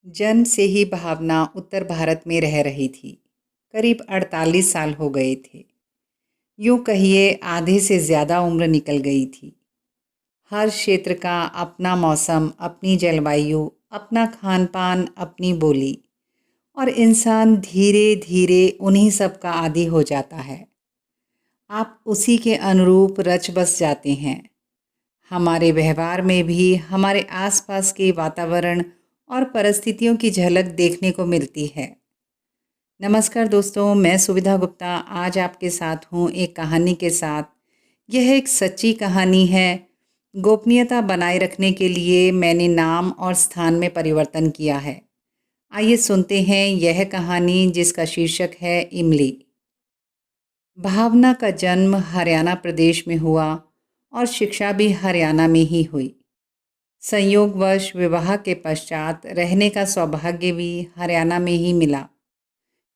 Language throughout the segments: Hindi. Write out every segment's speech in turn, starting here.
जन्म से ही भावना उत्तर भारत में रह रही थी। करीब 48 साल हो गए थे। यूँ कहिए आधे से ज़्यादा उम्र निकल गई थी। हर क्षेत्र का अपना मौसम, अपनी जलवायु, अपना खान-पान, अपनी बोली और इंसान धीरे-धीरे उन्हीं सब का आदी हो जाता है। आप उसी के अनुरूप रच बस जाते हैं। हमारे व्यवहार में भी हमारे आसपास के वातावरण और परिस्थितियों की झलक देखने को मिलती है। नमस्कार दोस्तों, मैं सुविधा गुप्ता आज आपके साथ हूँ एक कहानी के साथ। यह एक सच्ची कहानी है। गोपनीयता बनाए रखने के लिए मैंने नाम और स्थान में परिवर्तन किया है। आइए सुनते हैं यह कहानी जिसका शीर्षक है इमली। भावना का जन्म हरियाणा प्रदेश में हुआ और शिक्षा भी हरियाणा में ही हुई। संयोगवश विवाह के पश्चात रहने का सौभाग्य भी हरियाणा में ही मिला।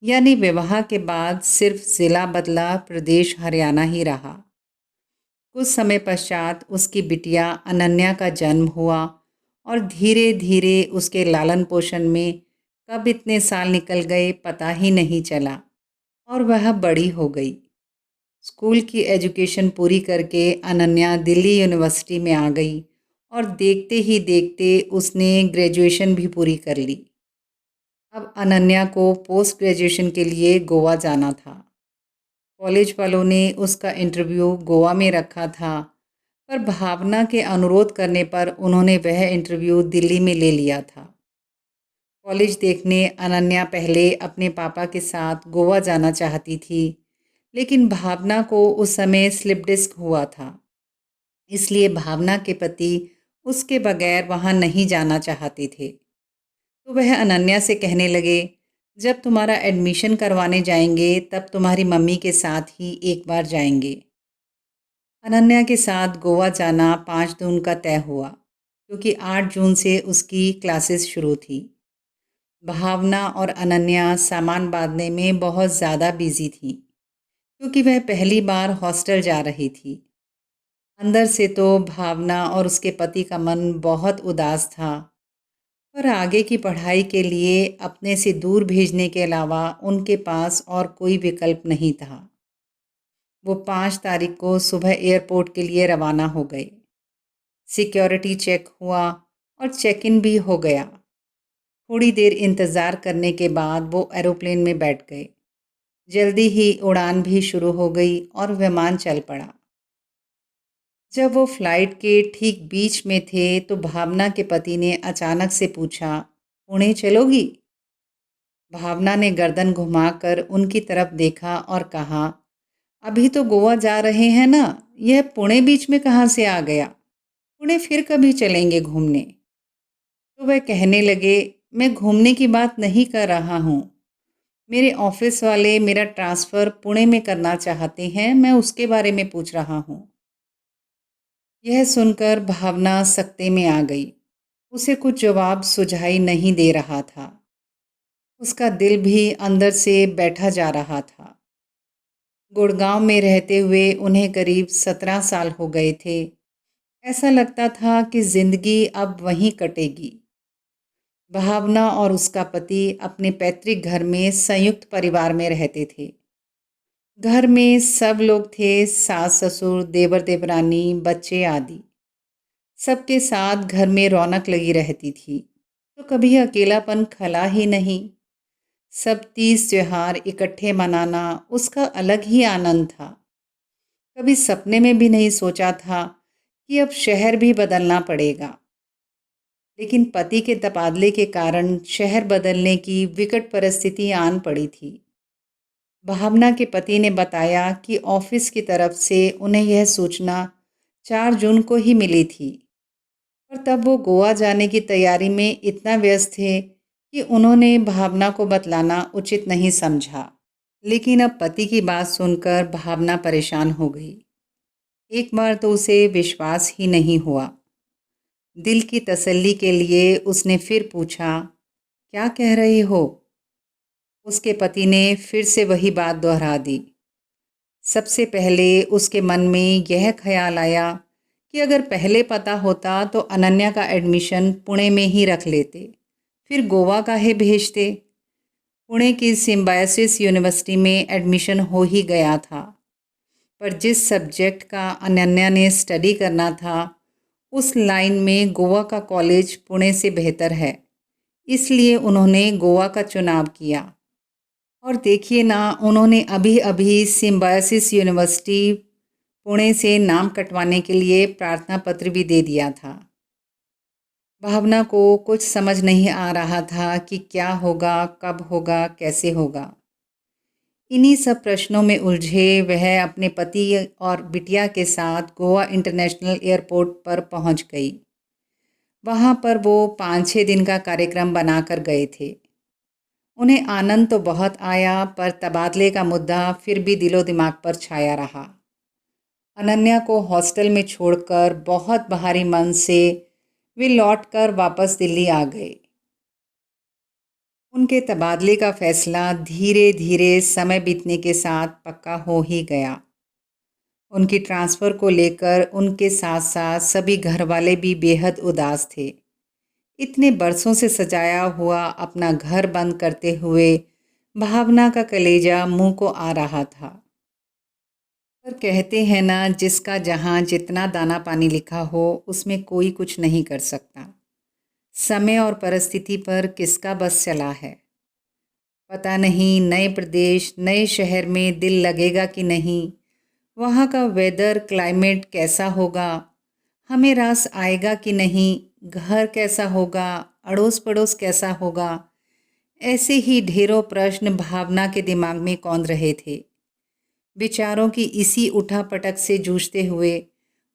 यानी विवाह के बाद सिर्फ ज़िला बदला, प्रदेश हरियाणा ही रहा। कुछ समय पश्चात उसकी बिटिया अनन्या का जन्म हुआ और धीरे धीरे उसके लालन पोषण में कब इतने साल निकल गए पता ही नहीं चला और वह बड़ी हो गई। स्कूल की एजुकेशन पूरी करके अनन्या दिल्ली यूनिवर्सिटी में आ गई और देखते ही देखते उसने ग्रेजुएशन भी पूरी कर ली। अब अनन्या को पोस्ट ग्रेजुएशन के लिए गोवा जाना था। कॉलेज वालों ने उसका इंटरव्यू गोवा में रखा था, पर भावना के अनुरोध करने पर उन्होंने वह इंटरव्यू दिल्ली में ले लिया था। कॉलेज देखने अनन्या पहले अपने पापा के साथ गोवा जाना चाहती थी, लेकिन भावना को उस समय स्लिप डिस्क हुआ था। इसलिए भावना के पति उसके बगैर वहाँ नहीं जाना चाहते थे। तो वह अनन्या से कहने लगे, जब तुम्हारा एडमिशन करवाने जाएंगे तब तुम्हारी मम्मी के साथ ही एक बार जाएंगे। अनन्या के साथ गोवा जाना 5 जून का तय हुआ, क्योंकि 8 जून से उसकी क्लासेस शुरू थी। भावना और अनन्या सामान बांधने में बहुत ज़्यादा बिजी थी, क्योंकि वह पहली बार हॉस्टल जा रही थी। अंदर से तो भावना और उसके पति का मन बहुत उदास था, पर आगे की पढ़ाई के लिए अपने से दूर भेजने के अलावा उनके पास और कोई विकल्प नहीं था। वो 5 तारीख को सुबह एयरपोर्ट के लिए रवाना हो गए। सिक्योरिटी चेक हुआ और चेक इन भी हो गया। थोड़ी देर इंतज़ार करने के बाद वो एरोप्लेन में बैठ गए। जल्दी ही उड़ान भी शुरू हो गई और विमान चल पड़ा। जब वो फ्लाइट के ठीक बीच में थे तो भावना के पति ने अचानक से पूछा, पुणे चलोगी? भावना ने गर्दन घुमाकर उनकी तरफ देखा और कहा, अभी तो गोवा जा रहे हैं ना, यह पुणे बीच में कहाँ से आ गया? पुणे फिर कभी चलेंगे घूमने। तो वह कहने लगे, मैं घूमने की बात नहीं कर रहा हूँ। मेरे ऑफिस वाले मेरा ट्रांसफ़र पुणे में करना चाहते हैं, मैं उसके बारे में पूछ रहा हूँ। यह सुनकर भावना सकते में आ गई। उसे कुछ जवाब सुझाई नहीं दे रहा था। उसका दिल भी अंदर से बैठा जा रहा था। गुड़गांव में रहते हुए उन्हें करीब 17 साल हो गए थे। ऐसा लगता था कि ज़िंदगी अब वहीं कटेगी। भावना और उसका पति अपने पैतृक घर में संयुक्त परिवार में रहते थे। घर में सब लोग थे, सास ससुर, देवर देवरानी, बच्चे आदि। सबके साथ घर में रौनक लगी रहती थी, तो कभी अकेलापन खला ही नहीं। सब तीज त्योहार इकट्ठे मनाना उसका अलग ही आनंद था। कभी सपने में भी नहीं सोचा था कि अब शहर भी बदलना पड़ेगा। लेकिन पति के तबादले के कारण शहर बदलने की विकट परिस्थिति आन पड़ी थी। भावना के पति ने बताया कि ऑफिस की तरफ से उन्हें यह सूचना 4 जून को ही मिली थी, पर तब वो गोवा जाने की तैयारी में इतना व्यस्त थे कि उन्होंने भावना को बतलाना उचित नहीं समझा। लेकिन अब पति की बात सुनकर भावना परेशान हो गई। एक बार तो उसे विश्वास ही नहीं हुआ। दिल की तसल्ली के लिए उसने फिर पूछा, क्या कह रही हो? उसके पति ने फिर से वही बात दोहरा दी। सबसे पहले उसके मन में यह ख्याल आया कि अगर पहले पता होता तो अनन्या का एडमिशन पुणे में ही रख लेते, फिर गोवा काहे भेजते। पुणे की सिम्बायोसिस यूनिवर्सिटी में एडमिशन हो ही गया था, पर जिस सब्जेक्ट का अनन्या ने स्टडी करना था उस लाइन में गोवा का कॉलेज पुणे से बेहतर है, इसलिए उन्होंने गोवा का चुनाव किया। और देखिए ना, उन्होंने अभी अभी सिम्बायोसिस यूनिवर्सिटी पुणे से नाम कटवाने के लिए प्रार्थना पत्र भी दे दिया था। भावना को कुछ समझ नहीं आ रहा था कि क्या होगा, कब होगा, कैसे होगा। इन्हीं सब प्रश्नों में उलझे वह अपने पति और बिटिया के साथ गोवा इंटरनेशनल एयरपोर्ट पर पहुंच गई। वहां पर वो 5-6 दिन का कार्यक्रम बनाकर गए थे। उन्हें आनंद तो बहुत आया, पर तबादले का मुद्दा फिर भी दिलो दिमाग पर छाया रहा। अनन्या को हॉस्टल में छोड़कर बहुत भारी मन से वे लौटकर वापस दिल्ली आ गए। उनके तबादले का फैसला धीरे धीरे समय बीतने के साथ पक्का हो ही गया। उनकी ट्रांसफ़र को लेकर उनके साथ साथ सभी घर वाले भी बेहद उदास थे। इतने बरसों से सजाया हुआ अपना घर बंद करते हुए भावना का कलेजा मुंह को आ रहा था। पर कहते हैं ना, जिसका जहाँ जितना दाना पानी लिखा हो उसमें कोई कुछ नहीं कर सकता। समय और परिस्थिति पर किसका बस चला है। पता नहीं नए प्रदेश, नए शहर में दिल लगेगा कि नहीं, वहाँ का वेदर क्लाइमेट कैसा होगा, हमें रास आएगा कि नहीं, घर कैसा होगा, अड़ोस पड़ोस कैसा होगा। ऐसे ही ढेरों प्रश्न भावना के दिमाग में कौंध रहे थे। विचारों की इसी उठापटक से जूझते हुए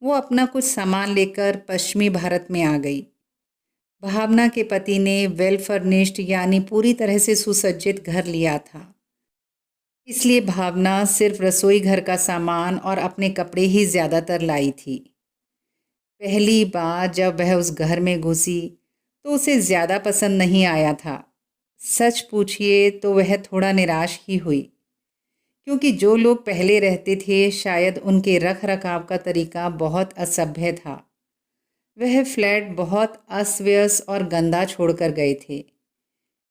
वो अपना कुछ सामान लेकर पश्चिमी भारत में आ गई। भावना के पति ने वेल फर्निश्ड यानी पूरी तरह से सुसज्जित घर लिया था, इसलिए भावना सिर्फ रसोई घर का सामान और अपने कपड़े ही ज़्यादातर लाई थी। पहली बार जब वह उस घर में घुसी तो उसे ज़्यादा पसंद नहीं आया था। सच पूछिए तो वह थोड़ा निराश ही हुई, क्योंकि जो लोग पहले रहते थे शायद उनके रख रखाव का तरीका बहुत असभ्य था। वह फ्लैट बहुत अस्त-व्यस्त और गंदा छोड़कर गए थे।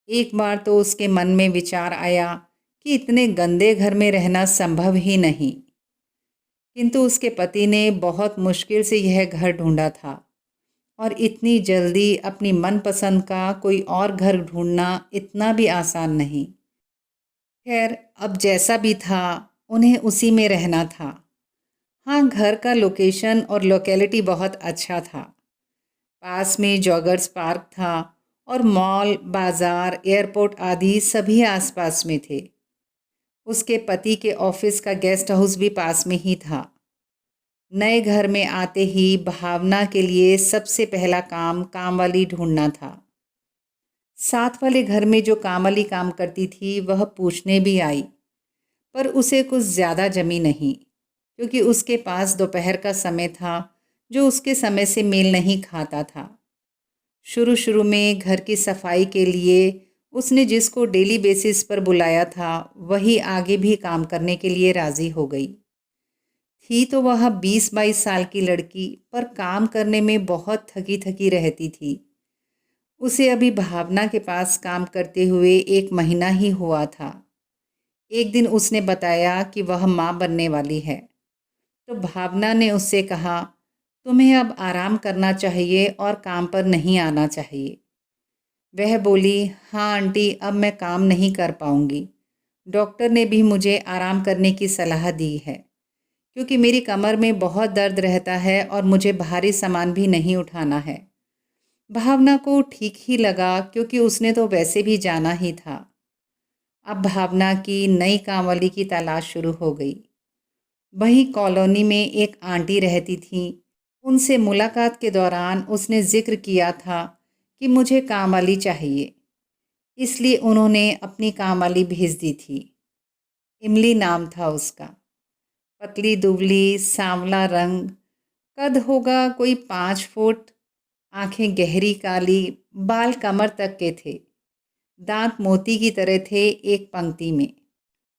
एक बार तो उसके मन में विचार आया कि इतने गंदे घर में रहना संभव ही नहीं, किंतु उसके पति ने बहुत मुश्किल से यह घर ढूंढा था और इतनी जल्दी अपनी मनपसंद का कोई और घर ढूंढना इतना भी आसान नहीं। खैर, अब जैसा भी था उन्हें उसी में रहना था। हाँ, घर का लोकेशन और लोकेलिटी बहुत अच्छा था। पास में जॉगर्स पार्क था और मॉल, बाज़ार, एयरपोर्ट आदि सभी आसपास में थे। उसके पति के ऑफिस का गेस्ट हाउस भी पास में ही था। नए घर में आते ही भावना के लिए सबसे पहला काम कामवाली ढूंढना था। साथ वाले घर में जो कामवाली काम करती थी वह पूछने भी आई, पर उसे कुछ ज़्यादा जमी नहीं, क्योंकि उसके पास दोपहर का समय था जो उसके समय से मेल नहीं खाता था। शुरू शुरू में घर की सफाई के लिए उसने जिसको डेली बेसिस पर बुलाया था वही आगे भी काम करने के लिए राज़ी हो गई। थी तो वह 20-22 साल की लड़की, पर काम करने में बहुत थकी थकी रहती थी। उसे अभी भावना के पास काम करते हुए 1 महीना ही हुआ था। एक दिन उसने बताया कि वह माँ बनने वाली है, तो भावना ने उससे कहा, तुम्हें अब आराम करना चाहिए और काम पर नहीं आना चाहिए। वह बोली, हाँ आंटी, अब मैं काम नहीं कर पाऊँगी। डॉक्टर ने भी मुझे आराम करने की सलाह दी है, क्योंकि मेरी कमर में बहुत दर्द रहता है और मुझे भारी सामान भी नहीं उठाना है। भावना को ठीक ही लगा, क्योंकि उसने तो वैसे भी जाना ही था। अब भावना की नई कामवाली की तलाश शुरू हो गई। वही कॉलोनी में एक आंटी रहती थीं। उनसे मुलाकात के दौरान उसने जिक्र किया था कि मुझे कामवाली चाहिए, इसलिए उन्होंने अपनी कामवाली भेज दी थी। इमली नाम था उसका। पतली दुबली, सांवला रंग, कद होगा कोई 5 फुट, आंखें गहरी काली, बाल कमर तक के थे, दांत मोती की तरह थे एक पंक्ति में।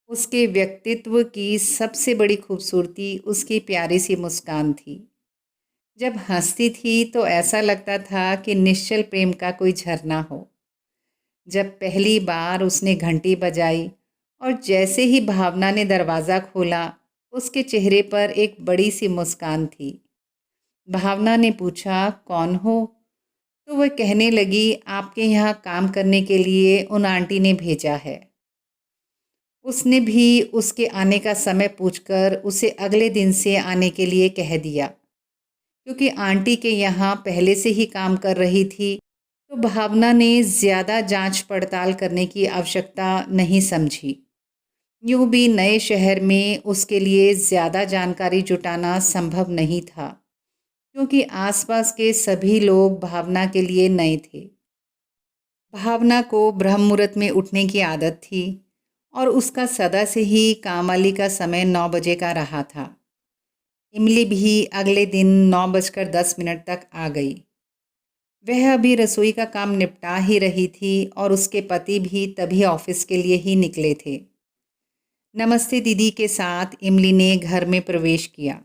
उसके व्यक्तित्व की सबसे बड़ी खूबसूरती उसकी प्यारी सी मुस्कान थी। जब हंसती थी तो ऐसा लगता था कि निश्चल प्रेम का कोई झरना हो। जब पहली बार उसने घंटी बजाई और जैसे ही भावना ने दरवाज़ा खोला, उसके चेहरे पर एक बड़ी सी मुस्कान थी। भावना ने पूछा, कौन हो? तो वह कहने लगी, आपके यहाँ काम करने के लिए उन आंटी ने भेजा है। उसने भी उसके आने का समय पूछकर उसे अगले दिन से आने के लिए कह दिया। क्योंकि आंटी के यहाँ पहले से ही काम कर रही थी, तो भावना ने ज़्यादा जांच पड़ताल करने की आवश्यकता नहीं समझी। यूँ भी नए शहर में उसके लिए ज़्यादा जानकारी जुटाना संभव नहीं था, क्योंकि आसपास के सभी लोग भावना के लिए नए थे। भावना को ब्रह्म मुहूर्त में उठने की आदत थी और उसका सदा से ही काम वाली का समय 9 बजे का रहा था। इमली भी अगले दिन 9:10 तक आ गई। वह अभी रसोई का काम निपटा ही रही थी और उसके पति भी तभी ऑफिस के लिए ही निकले थे। नमस्ते दीदी के साथ इमली ने घर में प्रवेश किया।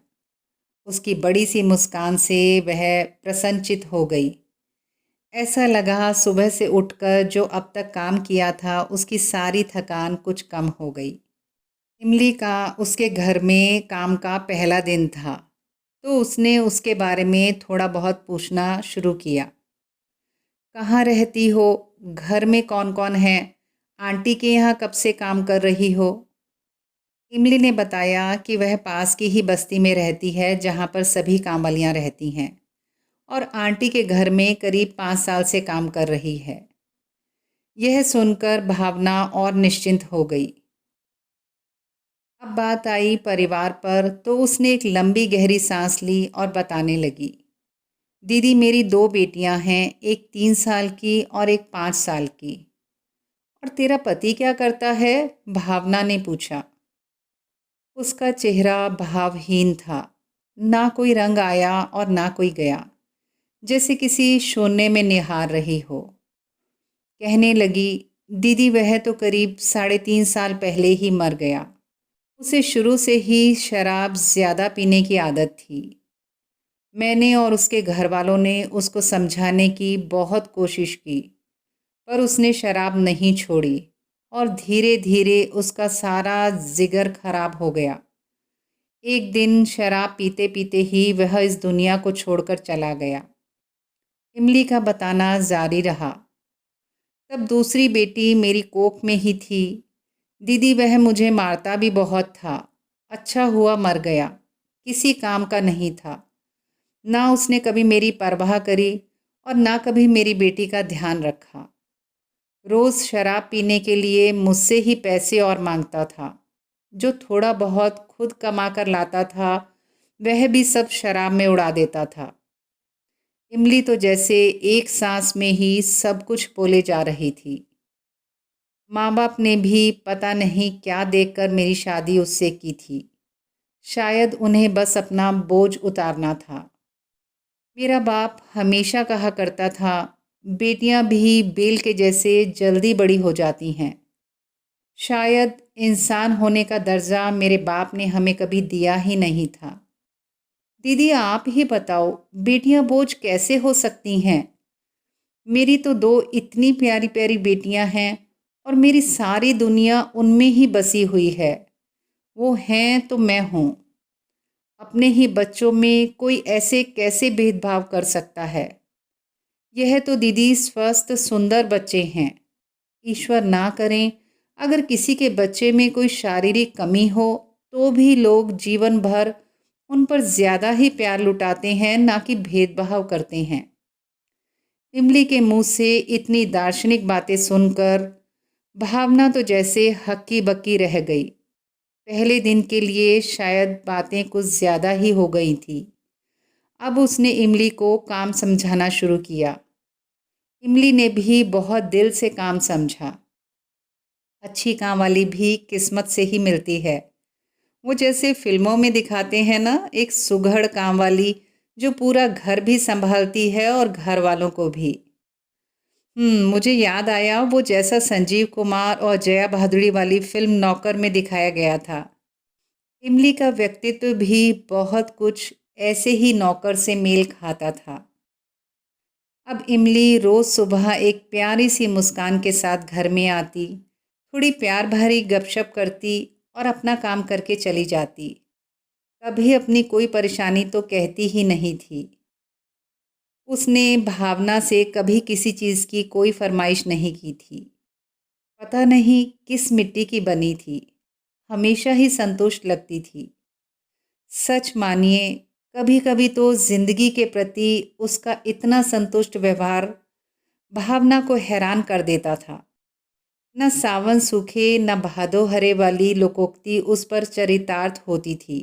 उसकी बड़ी सी मुस्कान से वह प्रसन्नचित हो गई। ऐसा लगा सुबह से उठकर जो अब तक काम किया था उसकी सारी थकान कुछ कम हो गई। इमली का उसके घर में काम का पहला दिन था, तो उसने उसके बारे में थोड़ा बहुत पूछना शुरू किया। कहाँ रहती हो? घर में कौन कौन है? आंटी के यहाँ कब से काम कर रही हो? इमली ने बताया कि वह पास की ही बस्ती में रहती है जहाँ पर सभी कामवालियाँ रहती हैं और आंटी के घर में करीब 5 साल से काम कर रही है। यह सुनकर भावना और निश्चिंत हो गई। अब बात आई परिवार पर, तो उसने एक लंबी गहरी सांस ली और बताने लगी, दीदी मेरी 2 बेटियां हैं, एक 3 साल की और एक 5 साल की। और तेरा पति क्या करता है? भावना ने पूछा। उसका चेहरा भावहीन था, ना कोई रंग आया और ना कोई गया, जैसे किसी शून्य में निहार रही हो। कहने लगी, दीदी वह तो करीब 3.5 साल पहले ही मर गया। उसे शुरू से ही शराब ज़्यादा पीने की आदत थी। मैंने और उसके घर वालों ने उसको समझाने की बहुत कोशिश की, पर उसने शराब नहीं छोड़ी और धीरे धीरे उसका सारा जिगर खराब हो गया। एक दिन शराब पीते पीते ही वह इस दुनिया को छोड़कर चला गया। इमली का बताना जारी रहा। तब दूसरी बेटी मेरी कोख में ही थी। दीदी वह मुझे मारता भी बहुत था। अच्छा हुआ मर गया, किसी काम का नहीं था। ना उसने कभी मेरी परवाह करी और ना कभी मेरी बेटी का ध्यान रखा। रोज़ शराब पीने के लिए मुझसे ही पैसे और मांगता था। जो थोड़ा बहुत खुद कमा कर लाता था वह भी सब शराब में उड़ा देता था। इमली तो जैसे एक सांस में ही सब कुछ बोले जा रही थी। माँ बाप ने भी पता नहीं क्या देखकर मेरी शादी उससे की थी। शायद उन्हें बस अपना बोझ उतारना था। मेरा बाप हमेशा कहा करता था, बेटियां भी बेल के जैसे जल्दी बड़ी हो जाती हैं। शायद इंसान होने का दर्जा मेरे बाप ने हमें कभी दिया ही नहीं था। दीदी आप ही बताओ, बेटियां बोझ कैसे हो सकती हैं? मेरी तो 2 इतनी प्यारी प्यारी बेटियां हैं और मेरी सारी दुनिया उनमें ही बसी हुई है। वो हैं तो मैं हूँ। अपने ही बच्चों में कोई ऐसे कैसे भेदभाव कर सकता है? यह तो दीदी स्वस्थ सुंदर बच्चे हैं। ईश्वर ना करें अगर किसी के बच्चे में कोई शारीरिक कमी हो, तो भी लोग जीवन भर उन पर ज़्यादा ही प्यार लुटाते हैं, ना कि भेदभाव करते हैं। इमली के मुंह से इतनी दार्शनिक बातें सुनकर भावना तो जैसे हक्की बक्की रह गई। पहले दिन के लिए शायद बातें कुछ ज़्यादा ही हो गई थी। अब उसने इमली को काम समझाना शुरू किया। इमली ने भी बहुत दिल से काम समझा। अच्छी काम वाली भी किस्मत से ही मिलती है। वो जैसे फिल्मों में दिखाते हैं ना, एक सुघड़ काम वाली जो पूरा घर भी संभालती है और घर वालों को भी। मुझे याद आया वो जैसा संजीव कुमार और जया भादुड़ी वाली फिल्म नौकर में दिखाया गया था। इमली का व्यक्तित्व भी बहुत कुछ ऐसे ही नौकर से मेल खाता था। अब इमली रोज़ सुबह एक प्यारी सी मुस्कान के साथ घर में आती, थोड़ी प्यार भरी गपशप करती और अपना काम करके चली जाती। कभी अपनी कोई परेशानी तो कहती ही नहीं थी। उसने भावना से कभी किसी चीज़ की कोई फरमाइश नहीं की थी। पता नहीं किस मिट्टी की बनी थी, हमेशा ही संतुष्ट लगती थी। सच मानिए, कभी-कभी तो ज़िंदगी के प्रति उसका इतना संतुष्ट व्यवहार भावना को हैरान कर देता था। न सावन सूखे न भादो हरे वाली लोकोक्ति उस पर चरितार्थ होती थी।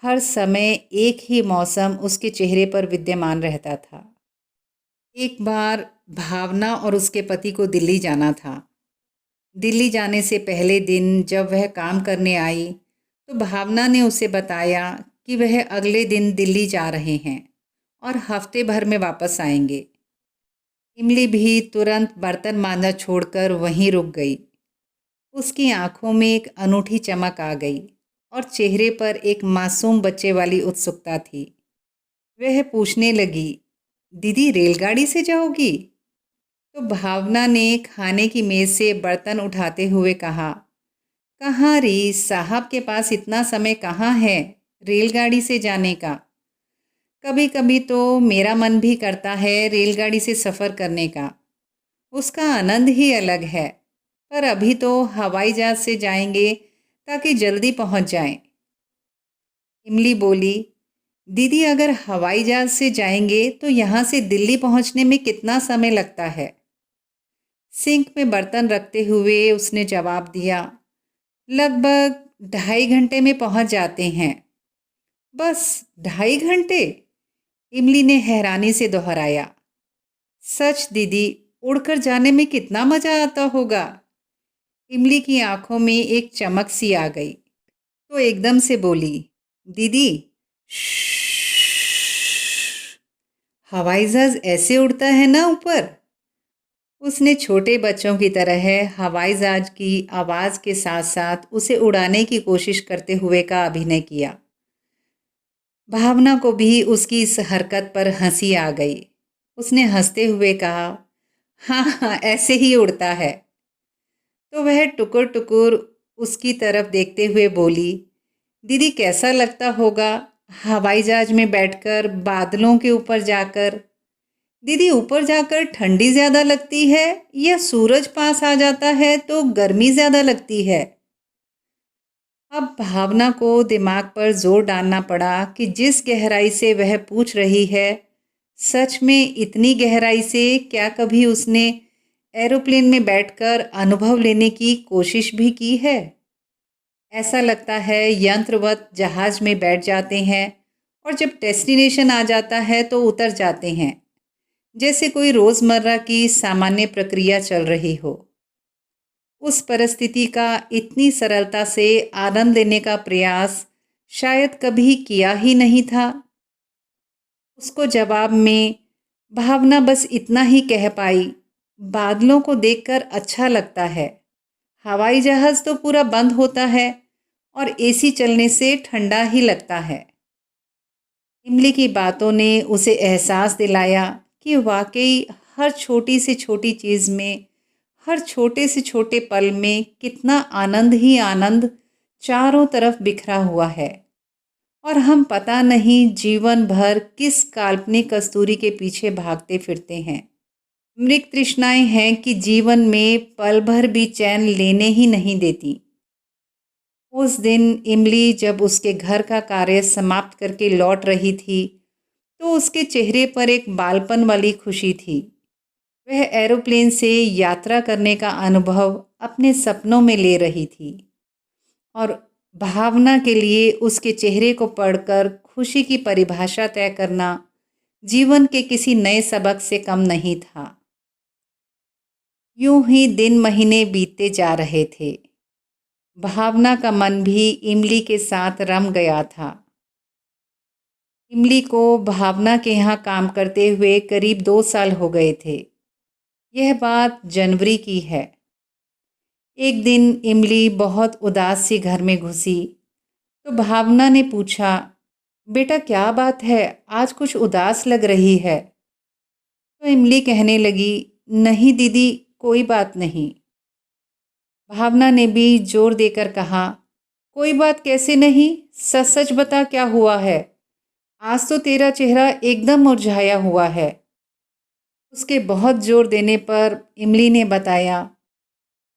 हर समय एक ही मौसम उसके चेहरे पर विद्यमान रहता था। एक बार भावना और उसके पति को दिल्ली जाना था। दिल्ली जाने से पहले दिन जब वह काम करने आई, तो भावना ने उसे बताया कि वह अगले दिन दिल्ली जा रहे हैं और हफ्ते भर में वापस आएंगे। इमली भी तुरंत बर्तन मांजना छोड़कर वहीं रुक गई। उसकी आंखों में एक अनूठी चमक आ गई और चेहरे पर एक मासूम बच्चे वाली उत्सुकता थी। वह पूछने लगी, दीदी रेलगाड़ी से जाओगी? तो भावना ने खाने की मेज़ से बर्तन उठाते हुए कहा, कहाँ री, साहब के पास इतना समय कहाँ है रेलगाड़ी से जाने का। कभी कभी तो मेरा मन भी करता है रेलगाड़ी से सफ़र करने का, उसका आनंद ही अलग है। पर अभी तो हवाई जहाज़ से जाएंगे ताकि जल्दी पहुंच जाएं। इमली बोली, दीदी अगर हवाई जहाज़ से जाएंगे तो यहाँ से दिल्ली पहुंचने में कितना समय लगता है? सिंक में बर्तन रखते हुए उसने जवाब दिया, लगभग 2.5 घंटे में पहुंच जाते हैं। बस 2.5 घंटे? इमली ने हैरानी से दोहराया। सच दीदी, उड़कर जाने में कितना मज़ा आता होगा। इमली की आंखों में एक चमक सी आ गई तो एकदम से बोली, दीदी श्श्श, हवाई जहाज ऐसे उड़ता है ना ऊपर। उसने छोटे बच्चों की तरह हवाई जहाज की आवाज़ के साथ साथ उसे उड़ाने की कोशिश करते हुए का अभिनय किया। भावना को भी उसकी इस हरकत पर हंसी आ गई। उसने हंसते हुए कहा, हाँ हाँ ऐसे ही उड़ता है। तो वह टुकुर टुकुर उसकी तरफ देखते हुए बोली, दीदी कैसा लगता होगा हवाई जहाज में बैठकर बादलों के ऊपर जाकर। दीदी ऊपर जाकर ठंडी ज़्यादा लगती है या सूरज पास आ जाता है तो गर्मी ज़्यादा लगती है? अब भावना को दिमाग पर जोर डालना पड़ा कि जिस गहराई से वह पूछ रही है, सच में इतनी गहराई से क्या कभी उसने एरोप्लेन में बैठकर अनुभव लेने की कोशिश भी की है? ऐसा लगता है यंत्रवत जहाज में बैठ जाते हैं और जब डेस्टिनेशन आ जाता है तो उतर जाते हैं, जैसे कोई रोज़मर्रा की सामान्य प्रक्रिया चल रही हो। उस परिस्थिति का इतनी सरलता से आनंद लेने का प्रयास शायद कभी किया ही नहीं था। उसको जवाब में भावना बस इतना ही कह पाई, बादलों को देखकर अच्छा लगता है। हवाई जहाज़ तो पूरा बंद होता है और एसी चलने से ठंडा ही लगता है। इमली की बातों ने उसे एहसास दिलाया कि वाकई हर छोटी से छोटी चीज़ में, हर छोटे से छोटे पल में कितना आनंद ही आनंद चारों तरफ बिखरा हुआ है और हम पता नहीं जीवन भर किस काल्पनिक कस्तूरी के पीछे भागते फिरते हैं। मृग तृष्णाएं हैं कि जीवन में पल भर भी चैन लेने ही नहीं देती। उस दिन इमली जब उसके घर का कार्य समाप्त करके लौट रही थी तो उसके चेहरे पर एक बालपन वाली खुशी थी। वह एरोप्लेन से यात्रा करने का अनुभव अपने सपनों में ले रही थी और भावना के लिए उसके चेहरे को पढ़कर खुशी की परिभाषा तय करना जीवन के किसी नए सबक से कम नहीं था। यूं ही दिन महीने बीतते जा रहे थे। भावना का मन भी इमली के साथ रम गया था। इमली को भावना के यहाँ काम करते हुए करीब 2 साल हो गए थे। यह बात जनवरी की है। एक दिन इमली बहुत उदास सी घर में घुसी तो भावना ने पूछा, बेटा क्या बात है, आज कुछ उदास लग रही है। तो इमली कहने लगी, नहीं दीदी, कोई बात नहीं। भावना ने भी जोर देकर कहा, कोई बात कैसे नहीं, सच सच बता क्या हुआ है। आज तो तेरा चेहरा एकदम मुरझाया हुआ है। उसके बहुत जोर देने पर इमली ने बताया,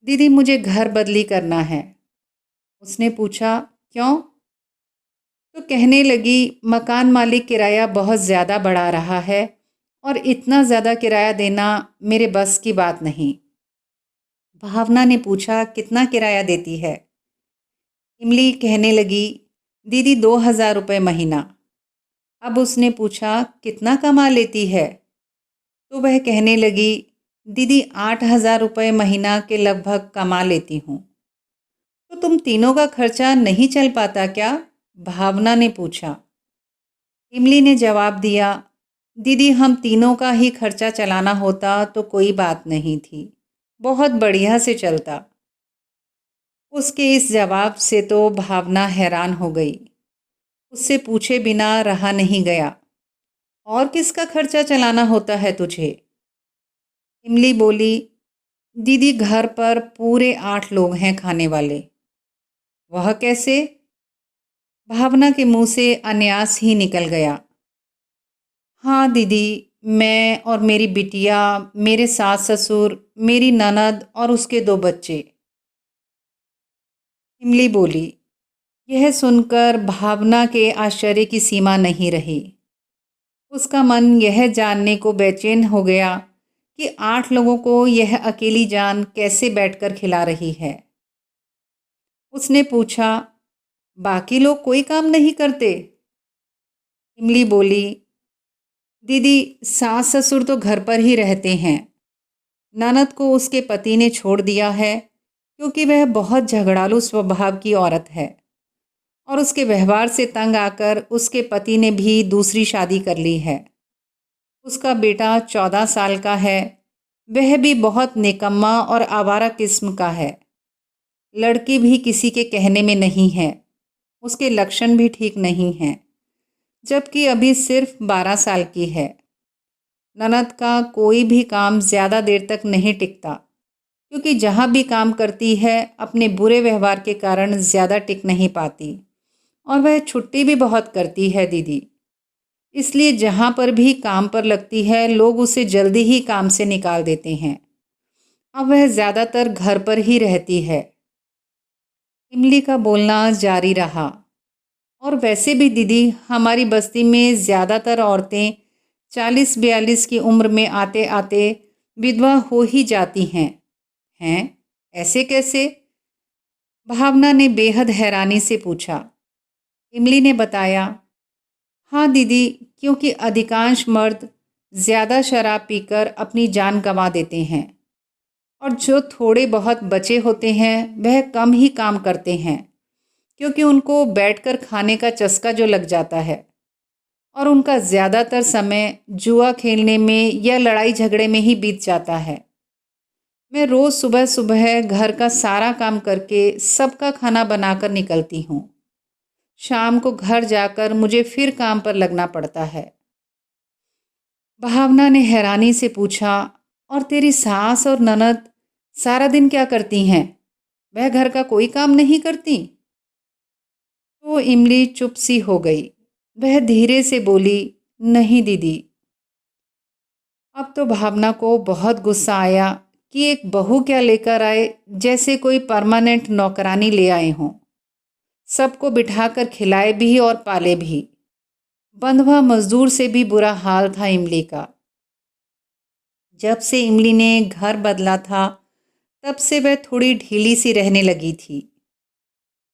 दीदी मुझे घर बदली करना है। उसने पूछा, क्यों? तो कहने लगी, मकान मालिक किराया बहुत ज़्यादा बढ़ा रहा है और इतना ज़्यादा किराया देना मेरे बस की बात नहीं। भावना ने पूछा, कितना किराया देती है? इमली कहने लगी, दीदी 2,000 रुपये महीना। अब उसने पूछा, कितना कमा लेती है? तो वह कहने लगी, दीदी 8,000 रुपये महीना के लगभग कमा लेती हूँ। तो तुम तीनों का खर्चा नहीं चल पाता क्या? भावना ने पूछा। इमली ने जवाब दिया, दीदी हम तीनों का ही खर्चा चलाना होता तो कोई बात नहीं थी, बहुत बढ़िया से चलता। उसके इस जवाब से तो भावना हैरान हो गई। उससे पूछे बिना रहा नहीं गया, और किसका खर्चा चलाना होता है तुझे? इमली बोली, दीदी घर पर पूरे 8 लोग हैं खाने वाले। वह कैसे? भावना के मुंह से अन्यास ही निकल गया। हाँ दीदी, मैं और मेरी बिटिया, मेरे सास ससुर, मेरी ननद और उसके 2 बच्चे। इमली बोली। यह सुनकर भावना के आश्चर्य की सीमा नहीं रही। उसका मन यह जानने को बेचैन हो गया कि 8 लोगों को यह अकेली जान कैसे बैठकर खिला रही है। उसने पूछा, बाकी लोग कोई काम नहीं करते? इमली बोली, दीदी सास ससुर तो घर पर ही रहते हैं। ननद को उसके पति ने छोड़ दिया है क्योंकि वह बहुत झगड़ालू स्वभाव की औरत है और उसके व्यवहार से तंग आकर उसके पति ने भी दूसरी शादी कर ली है। उसका बेटा 14 साल का है, वह भी बहुत निकम्मा और आवारा किस्म का है। लड़की भी किसी के कहने में नहीं है, उसके लक्षण भी ठीक नहीं हैं, जबकि अभी सिर्फ 12 साल की है। ननद का कोई भी काम ज़्यादा देर तक नहीं टिकता क्योंकि जहाँ भी काम करती है अपने बुरे व्यवहार के कारण ज़्यादा टिक नहीं पाती और वह छुट्टी भी बहुत करती है दीदी। इसलिए जहाँ पर भी काम पर लगती है लोग उसे जल्दी ही काम से निकाल देते हैं। अब वह ज़्यादातर घर पर ही रहती है। इमली का बोलना जारी रहा, और वैसे भी दीदी हमारी बस्ती में ज़्यादातर औरतें 40-42 की उम्र में आते आते विधवा हो ही जाती हैं। हैं? ऐसे कैसे? भावना ने बेहद हैरानी से पूछा। इमली ने बताया, हाँ दीदी, क्योंकि अधिकांश मर्द ज़्यादा शराब पीकर अपनी जान गंवा देते हैं और जो थोड़े बहुत बचे होते हैं वह कम ही काम करते हैं क्योंकि उनको बैठकर खाने का चस्का जो लग जाता है और उनका ज़्यादातर समय जुआ खेलने में या लड़ाई झगड़े में ही बीत जाता है। मैं रोज़ सुबह सुबह घर का सारा काम करके सबका खाना बनाकर निकलती हूँ। शाम को घर जाकर मुझे फिर काम पर लगना पड़ता है। भावना ने हैरानी से पूछा, और तेरी सास और ननद सारा दिन क्या करती हैं? वह घर का कोई काम नहीं करती? तो इमली चुप सी हो गई। वह धीरे से बोली, नहीं दीदी। अब तो भावना को बहुत गुस्सा आया कि एक बहू क्या लेकर आए, जैसे कोई परमानेंट नौकरानी ले आए हों। सबको बिठाकर खिलाए भी और पाले भी। बंधुआ मजदूर से भी बुरा हाल था इमली का। जब से इमली ने घर बदला था तब से वह थोड़ी ढीली सी रहने लगी थी।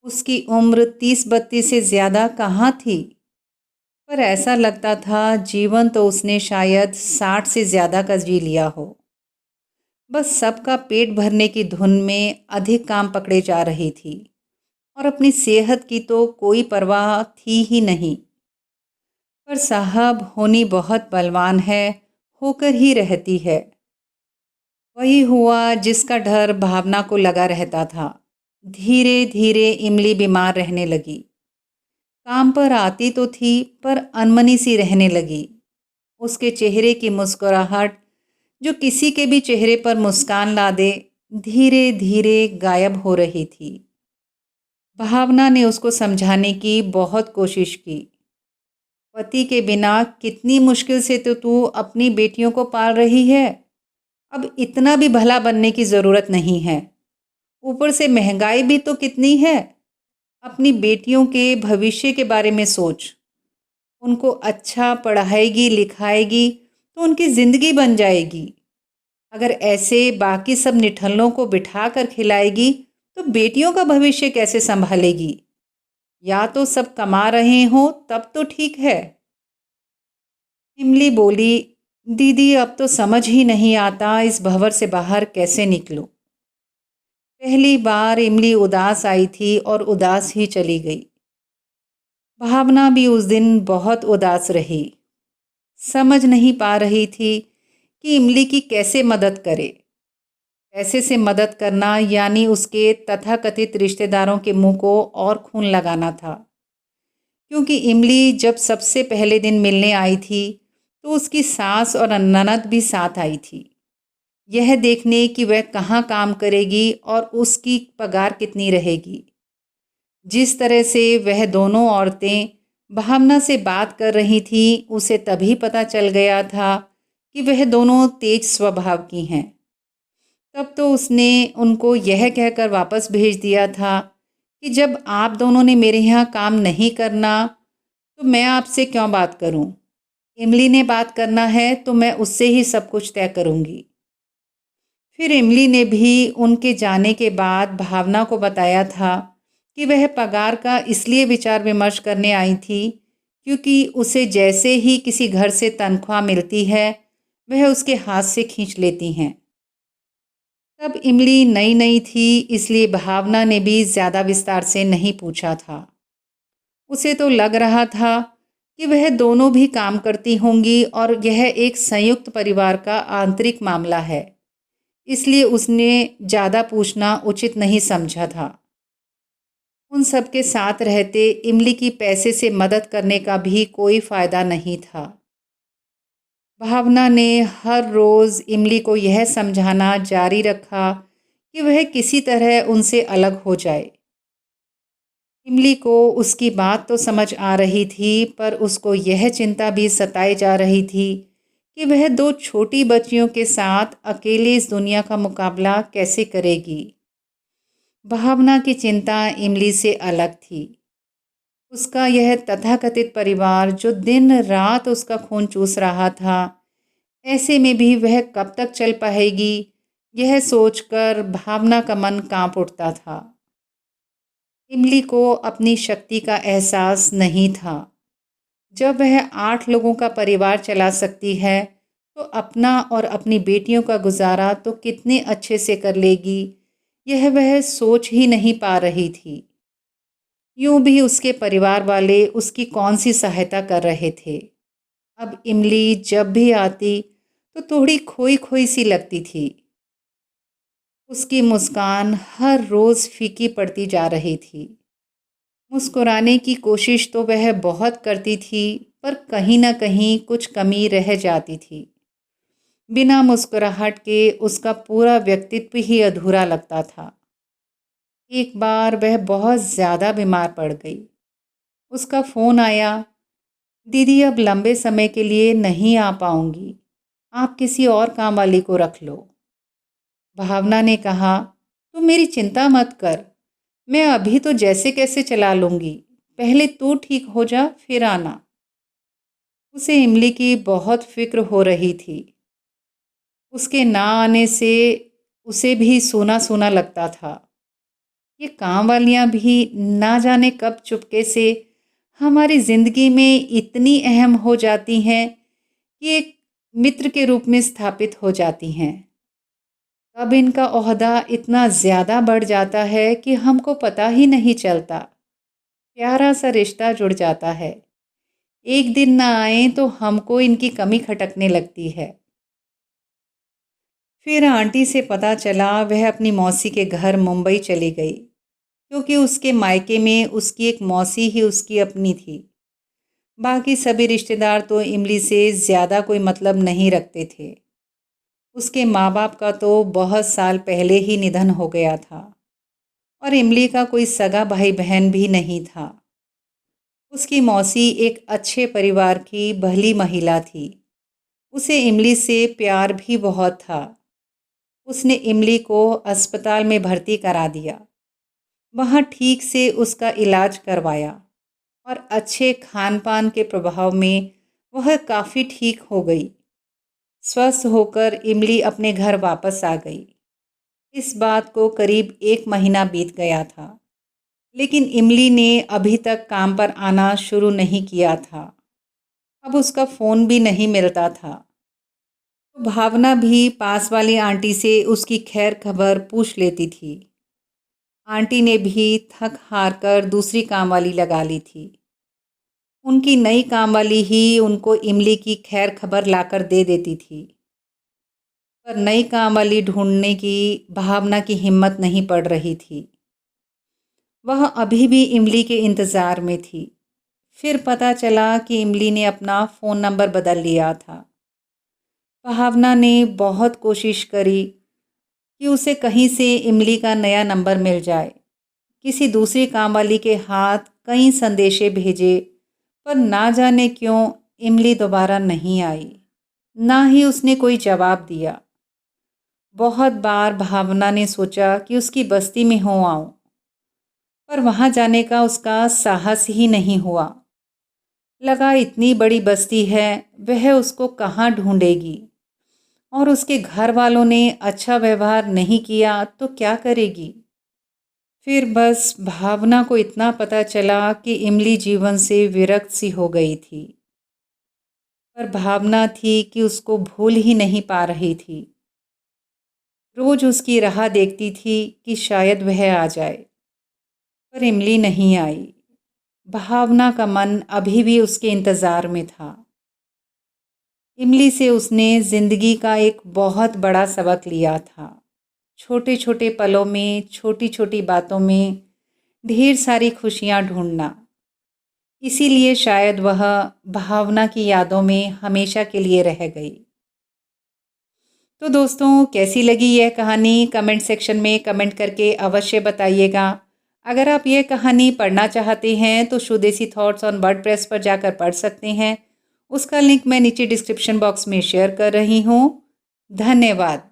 उसकी उम्र 30-32 से ज़्यादा कहाँ थी, पर ऐसा लगता था जीवन तो उसने शायद 60 से ज़्यादा का जी लिया हो। बस सबका पेट भरने की धुन में अधिक काम पकड़े जा रही थी और अपनी सेहत की तो कोई परवाह थी ही नहीं। पर साहब होनी बहुत बलवान है, होकर ही रहती है। वही हुआ जिसका डर भावना को लगा रहता था। धीरे धीरे इमली बीमार रहने लगी। काम पर आती तो थी पर अनमनी सी रहने लगी। उसके चेहरे की मुस्कुराहट जो किसी के भी चेहरे पर मुस्कान ला दे, धीरे धीरे गायब हो रही थी। भावना ने उसको समझाने की बहुत कोशिश की। पति के बिना कितनी मुश्किल से तो तू अपनी बेटियों को पाल रही है। अब इतना भी भला बनने की ज़रूरत नहीं है। ऊपर से महंगाई भी तो कितनी है। अपनी बेटियों के भविष्य के बारे में सोच। उनको अच्छा पढ़ाएगी लिखाएगी तो उनकी ज़िंदगी बन जाएगी। अगर ऐसे बाकी सब निठल्लों को बिठा कर खिलाएगी तो बेटियों का भविष्य कैसे संभालेगी। या तो सब कमा रहे हो तब तो ठीक है। इमली बोली, दीदी अब तो समझ ही नहीं आता इस भंवर से बाहर कैसे निकलूं। पहली बार इमली उदास आई थी और उदास ही चली गई। भावना भी उस दिन बहुत उदास रही। समझ नहीं पा रही थी कि इमली की कैसे मदद करे। पैसे से मदद करना यानी उसके तथाकथित रिश्तेदारों के मुंह को और खून लगाना था। क्योंकि इमली जब सबसे पहले दिन मिलने आई थी तो उसकी सास और ननद भी साथ आई थी, यह देखने कि वह कहाँ काम करेगी और उसकी पगार कितनी रहेगी। जिस तरह से वह दोनों औरतें भावना से बात कर रही थी उसे तभी पता चल गया था कि वह दोनों तेज स्वभाव की हैं। तब तो उसने उनको यह कहकर वापस भेज दिया था कि जब आप दोनों ने मेरे यहाँ काम नहीं करना तो मैं आपसे क्यों बात करूं। इमली ने बात करना है तो मैं उससे ही सब कुछ तय करूंगी। फिर इमली ने भी उनके जाने के बाद भावना को बताया था कि वह पगार का इसलिए विचार विमर्श करने आई थी क्योंकि उसे जैसे ही किसी घर से तनख्वाह मिलती है वह उसके हाथ से खींच लेती हैं। तब इमली नई नई थी इसलिए भावना ने भी ज़्यादा विस्तार से नहीं पूछा था। उसे तो लग रहा था कि वह दोनों भी काम करती होंगी और यह एक संयुक्त परिवार का आंतरिक मामला है, इसलिए उसने ज़्यादा पूछना उचित नहीं समझा था। उन सब के साथ रहते इमली की पैसे से मदद करने का भी कोई फ़ायदा नहीं था। भावना ने हर रोज़ इमली को यह समझाना जारी रखा कि वह किसी तरह उनसे अलग हो जाए। इमली को उसकी बात तो समझ आ रही थी पर उसको यह चिंता भी सताई जा रही थी कि वह दो छोटी बच्चियों के साथ अकेले इस दुनिया का मुकाबला कैसे करेगी। भावना की चिंता इमली से अलग थी। उसका यह तथाकथित परिवार जो दिन रात उसका खून चूस रहा था, ऐसे में भी वह कब तक चल पाएगी, यह सोचकर भावना का मन कांप उठता था। इमली को अपनी शक्ति का एहसास नहीं था। जब वह 8 लोगों का परिवार चला सकती है तो अपना और अपनी बेटियों का गुजारा तो कितने अच्छे से कर लेगी, यह वह सोच ही नहीं पा रही थी। यूं भी उसके परिवार वाले उसकी कौन सी सहायता कर रहे थे। अब इमली जब भी आती तो थोड़ी खोई खोई सी लगती थी। उसकी मुस्कान हर रोज़ फीकी पड़ती जा रही थी। मुस्कुराने की कोशिश तो वह बहुत करती थी पर कहीं न कहीं कुछ कमी रह जाती थी। बिना मुस्कुराहट के उसका पूरा व्यक्तित्व ही अधूरा लगता था। एक बार वह बहुत ज़्यादा बीमार पड़ गई। उसका फ़ोन आया, दीदी अब लंबे समय के लिए नहीं आ पाऊंगी, आप किसी और काम वाली को रख लो। भावना ने कहा, तुम मेरी चिंता मत कर, मैं अभी तो जैसे कैसे चला लूँगी, पहले तू ठीक हो जा फिर आना। उसे इमली की बहुत फिक्र हो रही थी। उसके ना आने से उसे भी सूना सूना लगता था। ये काम वालियाँ भी ना जाने कब चुपके से हमारी ज़िंदगी में इतनी अहम हो जाती हैं कि एक मित्र के रूप में स्थापित हो जाती हैं। कब इनका ओहदा इतना ज़्यादा बढ़ जाता है कि हमको पता ही नहीं चलता। प्यारा सा रिश्ता जुड़ जाता है, एक दिन ना आए तो हमको इनकी कमी खटकने लगती है। फिर आंटी से पता चला वह अपनी मौसी के घर मुंबई चली गई क्योंकि उसके मायके में उसकी एक मौसी ही उसकी अपनी थी। बाकी सभी रिश्तेदार तो इमली से ज़्यादा कोई मतलब नहीं रखते थे। उसके माँ बाप का तो बहुत साल पहले ही निधन हो गया था और इमली का कोई सगा भाई बहन भी नहीं था। उसकी मौसी एक अच्छे परिवार की भली महिला थी। उसे इमली से प्यार भी बहुत था। उसने इमली को अस्पताल में भर्ती करा दिया। वहाँ ठीक से उसका इलाज करवाया और अच्छे खान पान के प्रभाव में वह काफ़ी ठीक हो गई। स्वस्थ होकर इमली अपने घर वापस आ गई। इस बात को करीब 1 महीना बीत गया था, लेकिन इमली ने अभी तक काम पर आना शुरू नहीं किया था। अब उसका फ़ोन भी नहीं मिलता था। तो भावना भी पास वाली आंटी से उसकी खैर खबर पूछ लेती थी। आंटी ने भी थक हार कर दूसरी कामवाली लगा ली थी। उनकी नई कामवाली ही उनको इमली की खैर खबर लाकर दे देती थी। पर नई कामवाली ढूंढने की भावना की हिम्मत नहीं पड़ रही थी। वह अभी भी इमली के इंतज़ार में थी। फिर पता चला कि इमली ने अपना फ़ोन नंबर बदल लिया था। भावना ने बहुत कोशिश करी कि उसे कहीं से इमली का नया नंबर मिल जाए। किसी दूसरी कामवाली के हाथ कई संदेशे भेजे, पर ना जाने क्यों इमली दोबारा नहीं आई। ना ही उसने कोई जवाब दिया। बहुत बार भावना ने सोचा कि उसकी बस्ती में हो आऊं, पर वहां जाने का उसका साहस ही नहीं हुआ। लगा इतनी बड़ी बस्ती है, वह उसको कहाँ ढूंढेगी, और उसके घर वालों ने अच्छा व्यवहार नहीं किया तो क्या करेगी। फिर बस भावना को इतना पता चला कि इमली जीवन से विरक्त सी हो गई थी। पर भावना थी कि उसको भूल ही नहीं पा रही थी। रोज उसकी राह देखती थी कि शायद वह आ जाए, पर इमली नहीं आई। भावना का मन अभी भी उसके इंतज़ार में था। इमली से उसने ज़िंदगी का एक बहुत बड़ा सबक लिया था। छोटे छोटे पलों में, छोटी छोटी बातों में ढेर सारी खुशियाँ ढूंढना। इसीलिए शायद वह भावना की यादों में हमेशा के लिए रह गई। तो दोस्तों, कैसी लगी यह कहानी कमेंट सेक्शन में कमेंट करके अवश्य बताइएगा। अगर आप यह कहानी पढ़ना चाहते हैं तो स्वदेशी थॉट्स ऑन वर्डप्रेस पर जाकर पढ़ सकते हैं। उसका लिंक मैं नीचे डिस्क्रिप्शन बॉक्स में शेयर कर रही हूँ। धन्यवाद।